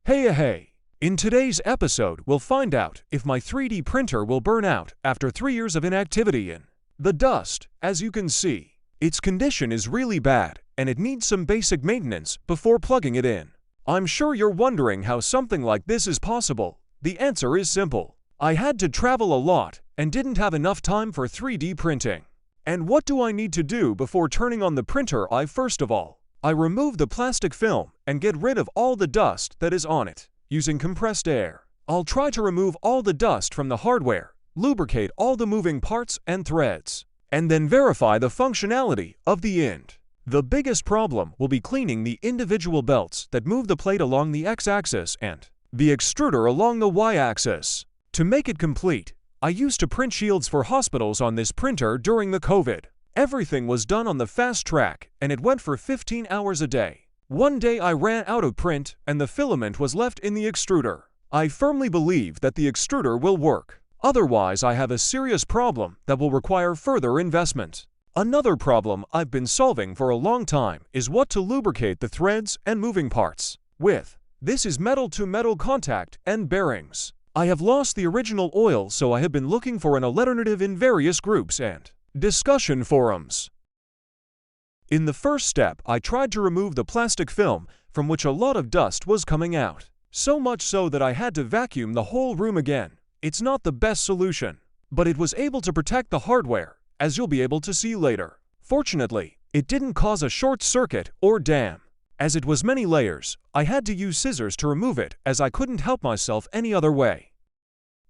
Hey! In today's episode, we'll find out if my 3D printer will burn out after 3 years of inactivity in the dust. As you can see, its condition is really bad and it needs some basic maintenance before plugging it in. I'm sure you're wondering how something like this is possible. The answer is simple. I had to travel a lot and didn't have enough time for 3D printing. And what do I need to do before turning on the printer? First of all, I remove the plastic film and get rid of all the dust that is on it using compressed air. I'll try to remove all the dust from the hardware, lubricate all the moving parts and threads, and then verify the functionality of the end. The biggest problem will be cleaning the individual belts that move the plate along the x-axis and the extruder along the y-axis. To make it complete, I used to print shields for hospitals on this printer during the COVID. Everything was done on the fast track and it went for 15 hours a day. One day I ran out of print and the filament was left in the extruder. I firmly believe that the extruder will work. Otherwise, I have a serious problem that will require further investment. Another problem I've been solving for a long time is what to lubricate the threads and moving parts with. This is metal-to-metal contact and bearings. I have lost the original oil, so I have been looking for an alternative in various groups and discussion forums. In the first step, I tried to remove the plastic film from which a lot of dust was coming out. So much so that I had to vacuum the whole room again. It's not the best solution, but it was able to protect the hardware, as you'll be able to see later. Fortunately, it didn't cause a short circuit or dam. As it was many layers, I had to use scissors to remove it as I couldn't help myself any other way.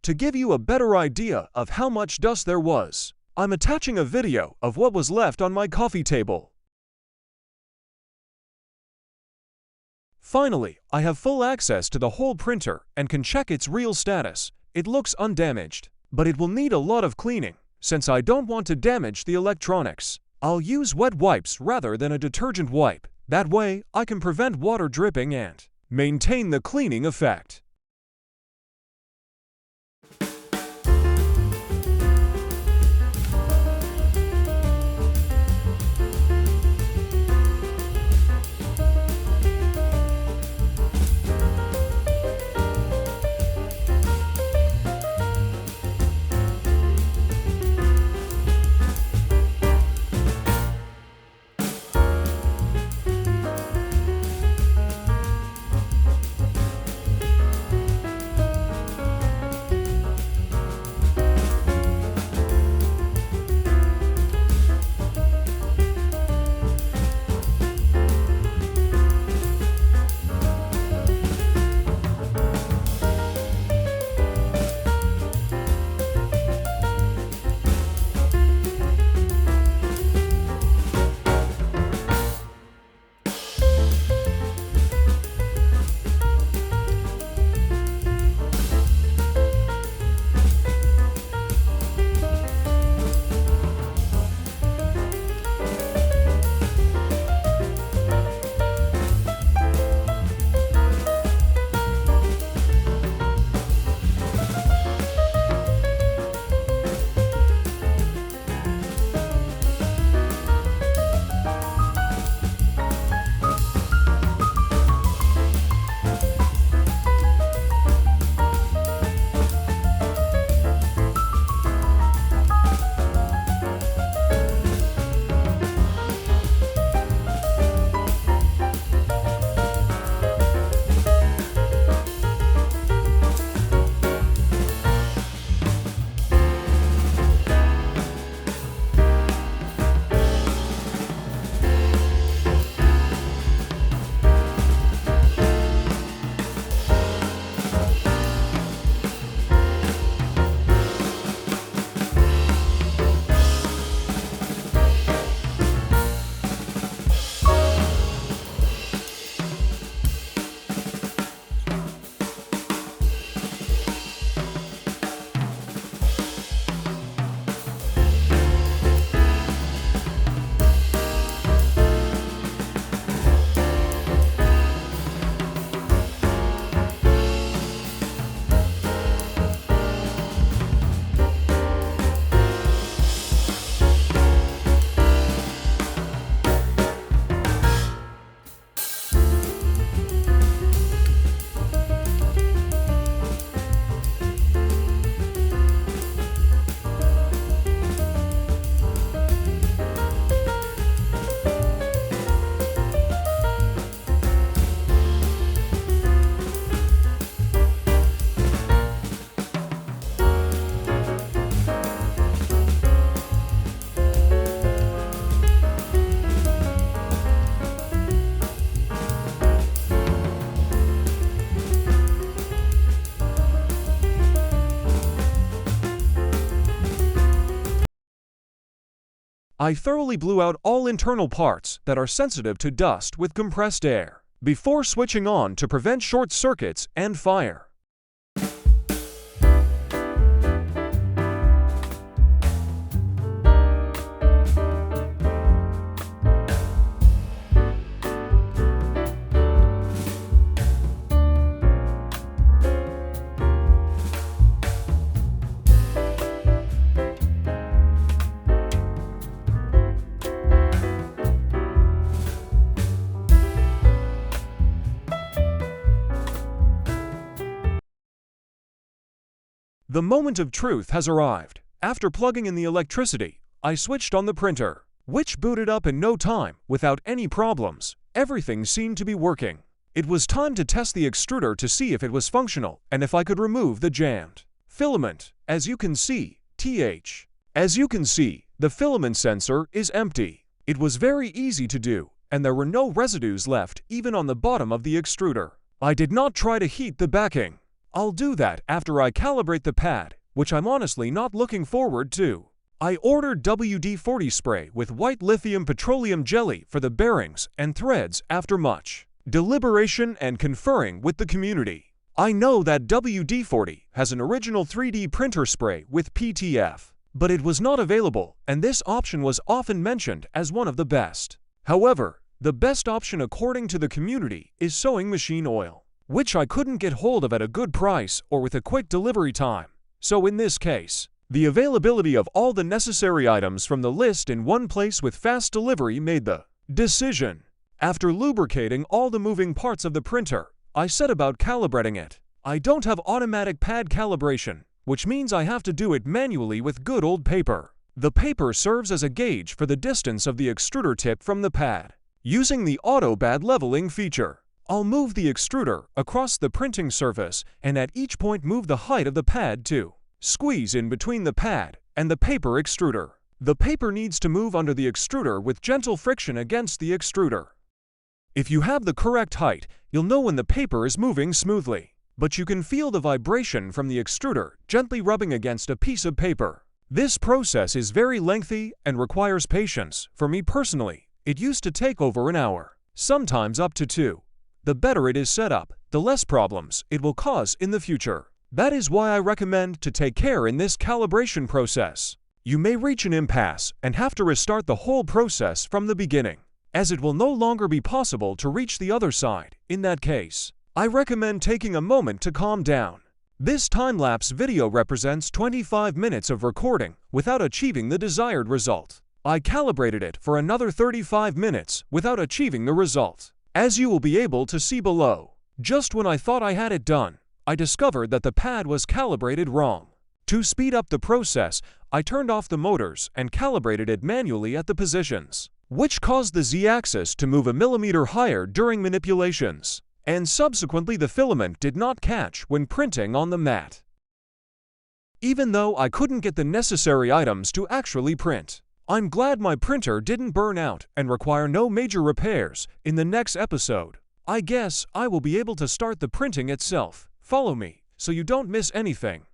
To give you a better idea of how much dust there was, I'm attaching a video of what was left on my coffee table. Finally, I have full access to the whole printer and can check its real status. It looks undamaged, but it will need a lot of cleaning. Since I don't want to damage the electronics, I'll use wet wipes rather than a detergent wipe. That way, I can prevent water dripping and maintain the cleaning effect. I thoroughly blew out all internal parts that are sensitive to dust with compressed air before switching on to prevent short circuits and fire. The moment of truth has arrived. After plugging in the electricity, I switched on the printer, which booted up in no time without any problems. Everything seemed to be working. It was time to test the extruder to see if it was functional and if I could remove the jammed filament. As you can see, the filament sensor is empty. It was very easy to do, and there were no residues left even on the bottom of the extruder. I did not try to heat the backing. I'll do that after I calibrate the pad, which I'm honestly not looking forward to. I ordered WD-40 spray with white lithium petroleum jelly for the bearings and threads after much deliberation and conferring with the community. I know that WD-40 has an original 3D printer spray with PTF, but it was not available, and this option was often mentioned as one of the best. However, the best option according to the community is sewing machine oil, which I couldn't get hold of at a good price or with a quick delivery time. So in this case, the availability of all the necessary items from the list in one place with fast delivery made the decision. After lubricating all the moving parts of the printer, I set about calibrating it. I don't have automatic pad calibration, which means I have to do it manually with good old paper. The paper serves as a gauge for the distance of the extruder tip from the pad. Using the auto pad leveling feature, I'll move the extruder across the printing surface and at each point move the height of the pad to squeeze in between the pad and the paper extruder. The paper needs to move under the extruder with gentle friction against the extruder. If you have the correct height, you'll know when the paper is moving smoothly, but you can feel the vibration from the extruder gently rubbing against a piece of paper. This process is very lengthy and requires patience. For me personally, it used to take over an hour, sometimes up to 2. The better it is set up, the less problems it will cause in the future. That is why I recommend to take care in this calibration process. You may reach an impasse and have to restart the whole process from the beginning, as it will no longer be possible to reach the other side. In that case, I recommend taking a moment to calm down. This time-lapse video represents 25 minutes of recording without achieving the desired result. I calibrated it for another 35 minutes without achieving the result. As you will be able to see below, just when I thought I had it done, I discovered that the pad was calibrated wrong. To speed up the process, I turned off the motors and calibrated it manually at the positions, which caused the Z-axis to move a millimeter higher during manipulations, and subsequently the filament did not catch when printing on the mat. Even though I couldn't get the necessary items to actually print, I'm glad my printer didn't burn out and require no major repairs. In the next episode, I guess I will be able to start the printing itself. Follow me so you don't miss anything.